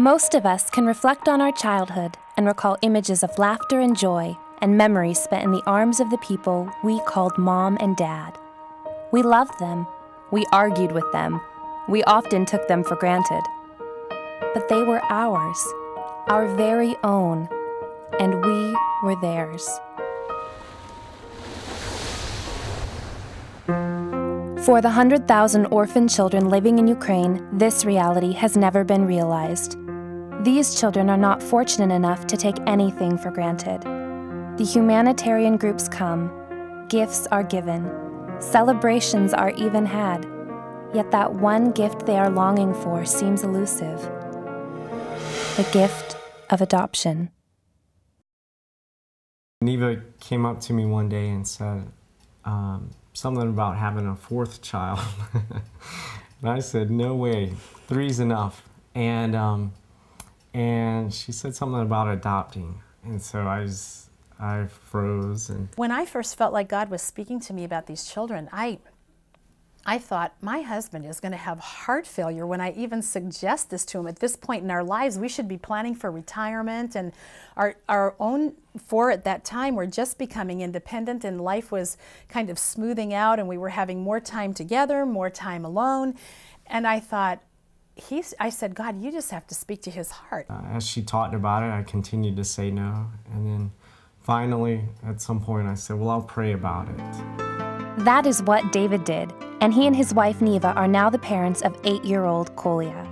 Most of us can reflect on our childhood and recall images of laughter and joy and memories spent in the arms of the people we called Mom and Dad. We loved them. We argued with them. We often took them for granted. But they were ours, our very own, and we were theirs. For the 100,000 orphan children living in Ukraine, this reality has never been realized. These children are not fortunate enough to take anything for granted. The humanitarian groups come, gifts are given, celebrations are even had, yet that one gift they are longing for seems elusive: the gift of adoption. Neva came up to me one day and said something about having a fourth child. And I said, no way, 3's enough. And she said something about adopting. And so I froze. And when I first felt like God was speaking to me about these children, I thought, my husband is going to have heart failure when I even suggest this to him. At this point in our lives, we should be planning for retirement, and our own four at that time were just becoming independent, and life was kind of smoothing out, and we were having more time together, more time alone. And I thought, I said, God, you just have to speak to his heart. As she talked about it, I continued to say no. And then finally, at some point, I said, well, I'll pray about it. That is what David did, and he and his wife Neva are now the parents of 8-year-old Kolya.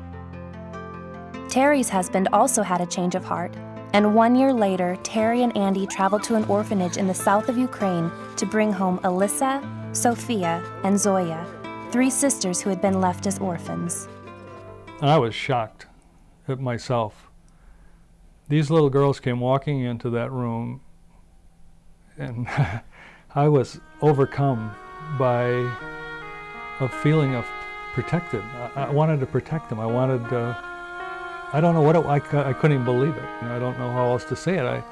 Terry's husband also had a change of heart, and 1 year later, Terry and Andy traveled to an orphanage in the south of Ukraine to bring home Alyssa, Sophia, and Zoya, 3 sisters who had been left as orphans. And I was shocked at myself. These little girls came walking into that room, and I was overcome by a feeling of protected. I wanted to protect them. I wanted, I don't know what I couldn't even believe it. I don't know how else to say it.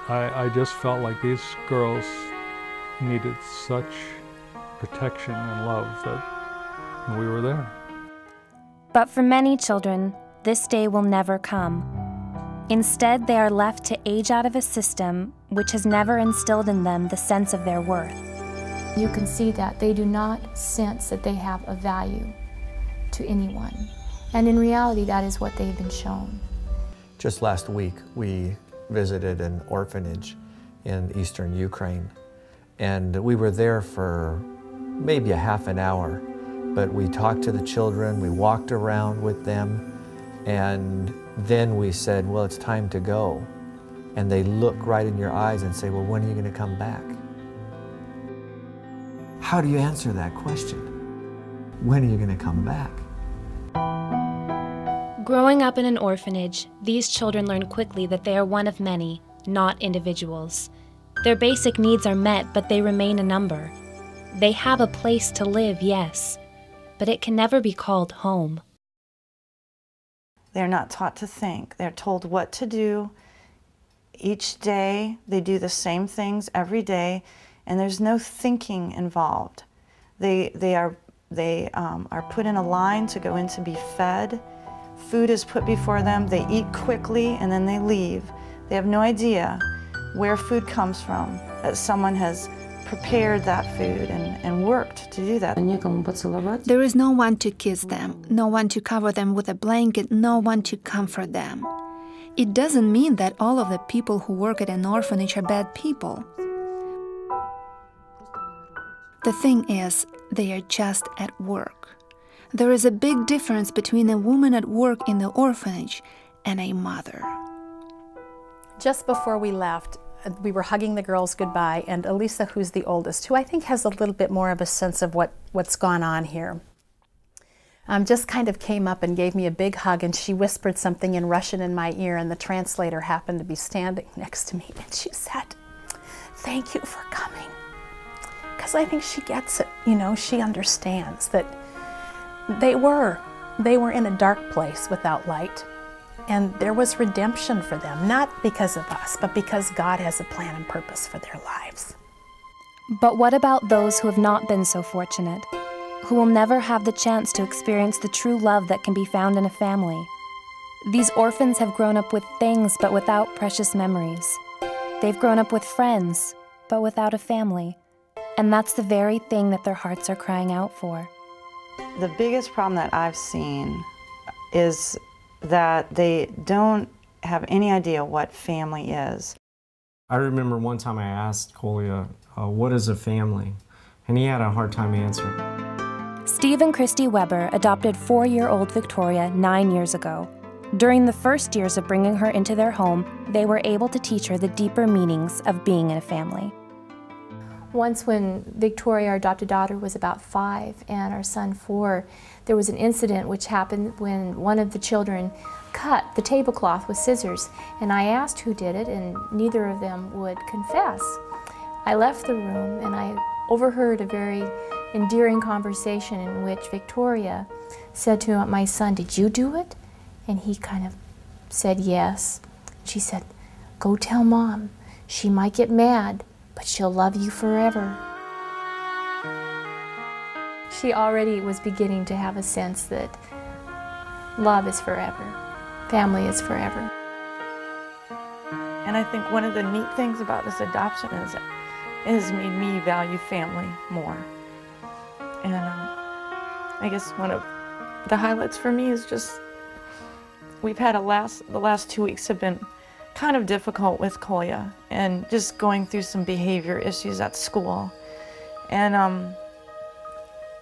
I just felt like these girls needed such protection and love that we were there. But for many children, this day will never come. Instead, they are left to age out of a system which has never instilled in them the sense of their worth. You can see that they do not sense that they have a value to anyone. And in reality, that is what they've been shown. Just last week, we visited an orphanage in eastern Ukraine. And we were there for maybe a half an hour. But we talked to the children, we walked around with them, and then we said, well, it's time to go. And they look right in your eyes and say, well, when are you going to come back? How do you answer that question? When are you going to come back? Growing up in an orphanage, these children learn quickly that they are one of many, not individuals. Their basic needs are met, but they remain a number. They have a place to live, yes, but it can never be called home. They're not taught to think. They're told what to do each day. They do the same things every day, and there's no thinking involved. They are put in a line to go in to be fed. Food is put before them. They eat quickly, and then they leave. They have no idea where food comes from, that someone has prepared that food and worked to do that. There is no one to kiss them, no one to cover them with a blanket, no one to comfort them. It doesn't mean that all of the people who work at an orphanage are bad people. The thing is, they are just at work. There is a big difference between a woman at work in the orphanage and a mother. Just before we left, we were hugging the girls goodbye, and Elisa, who's the oldest, who I think has a little bit more of a sense of what's gone on here, just kind of came up and gave me a big hug, and she whispered something in Russian in my ear, and the translator happened to be standing next to me, and she said, "Thank you for coming." Because I think she gets it, you know, she understands that they were in a dark place without light. And there was redemption for them, not because of us, but because God has a plan and purpose for their lives. But what about those who have not been so fortunate? who will never have the chance to experience the true love that can be found in a family. These orphans have grown up with things but without precious memories. They've grown up with friends but without a family. And that's the very thing that their hearts are crying out for. The biggest problem that I've seen is that they don't have any idea what family is. I remember one time I asked Kolia, what is a family? And he had a hard time answering. Steve and Christy Weber adopted 4-year-old Victoria 9 years ago. During the first years of bringing her into their home, they were able to teach her the deeper meanings of being in a family. Once when Victoria, our adopted daughter, was about 5 and our son 4, there was an incident which happened when one of the children cut the tablecloth with scissors. And I asked who did it, and neither of them would confess. I left the room and I overheard a very endearing conversation in which Victoria said to my son, "Did you do it?" And he kind of said yes. She said, "Go tell Mom. She might get mad, but she'll love you forever." She already was beginning to have a sense that love is forever, family is forever. And I think one of the neat things about this adoption is it has made me value family more. And I guess one of the highlights for me is just, we've had the last 2 weeks have been kind of difficult with Kolia and just going through some behavior issues at school. And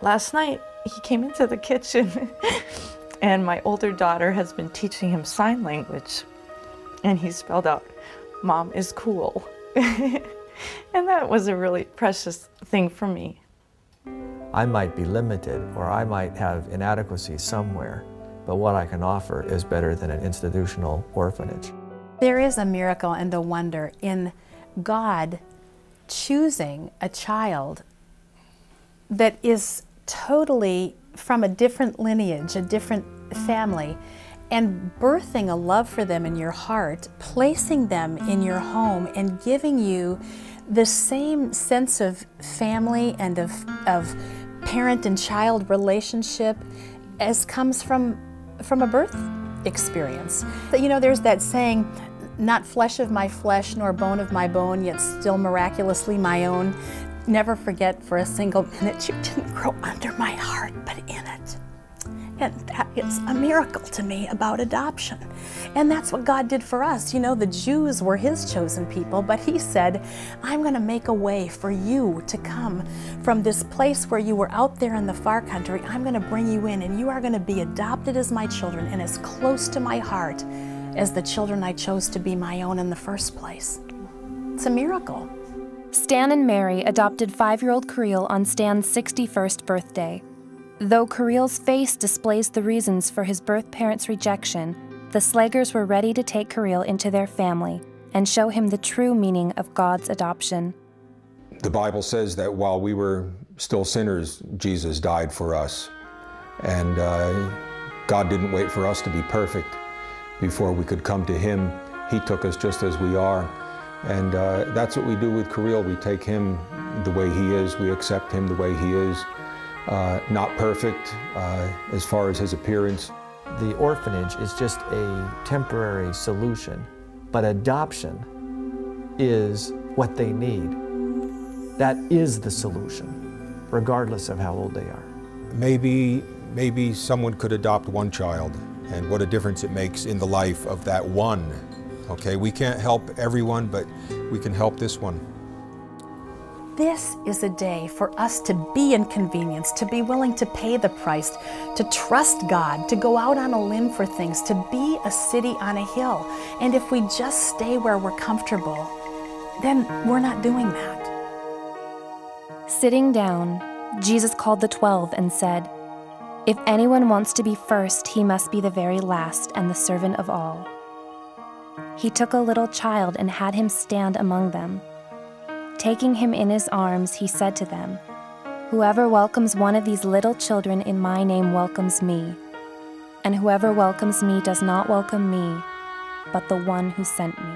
last night he came into the kitchen and my older daughter has been teaching him sign language, and he spelled out, "Mom is cool." And that was a really precious thing for me. I might be limited, or I might have inadequacies somewhere, but what I can offer is better than an institutional orphanage. There is a miracle and a wonder in God choosing a child that is totally from a different lineage, a different family, and birthing a love for them in your heart, placing them in your home, and giving you the same sense of family and of parent and child relationship as comes from a birth experience. But you know, there's that saying, "Not flesh of my flesh, nor bone of my bone, yet still miraculously my own." Never forget for a single minute you didn't grow under my heart, but in it. And that is a miracle to me about adoption. And that's what God did for us. You know, the Jews were His chosen people, but He said, "I'm going to make a way for you to come from this place where you were out there in the far country. I'm going to bring you in, and you are going to be adopted as my children and as close to my heart as the children I chose to be my own in the first place." It's a miracle. Stan and Mary adopted 5-year-old Kirill on Stan's 61st birthday. Though Kirill's face displays the reasons for his birth parents' rejection, the Slagers were ready to take Kirill into their family and show him the true meaning of God's adoption. The Bible says that while we were still sinners, Jesus died for us. And God didn't wait for us to be perfect before we could come to Him. He took us just as we are. And that's what we do with Kirill. We take him the way he is. We accept him the way he is. Not perfect as far as his appearance. The orphanage is just a temporary solution, but adoption is what they need. That is the solution, regardless of how old they are. Maybe someone could adopt one child, and what a difference it makes in the life of that one. Okay, we can't help everyone, but we can help this one. This is a day for us to be inconvenienced, to be willing to pay the price, to trust God, to go out on a limb for things, to be a city on a hill. And if we just stay where we're comfortable, then we're not doing that. Sitting down, Jesus called the 12 and said, "If anyone wants to be first, he must be the very last and the servant of all." He took a little child and had him stand among them. Taking him in his arms, he said to them, "Whoever welcomes one of these little children in my name welcomes me, and whoever welcomes me does not welcome me, but the one who sent me."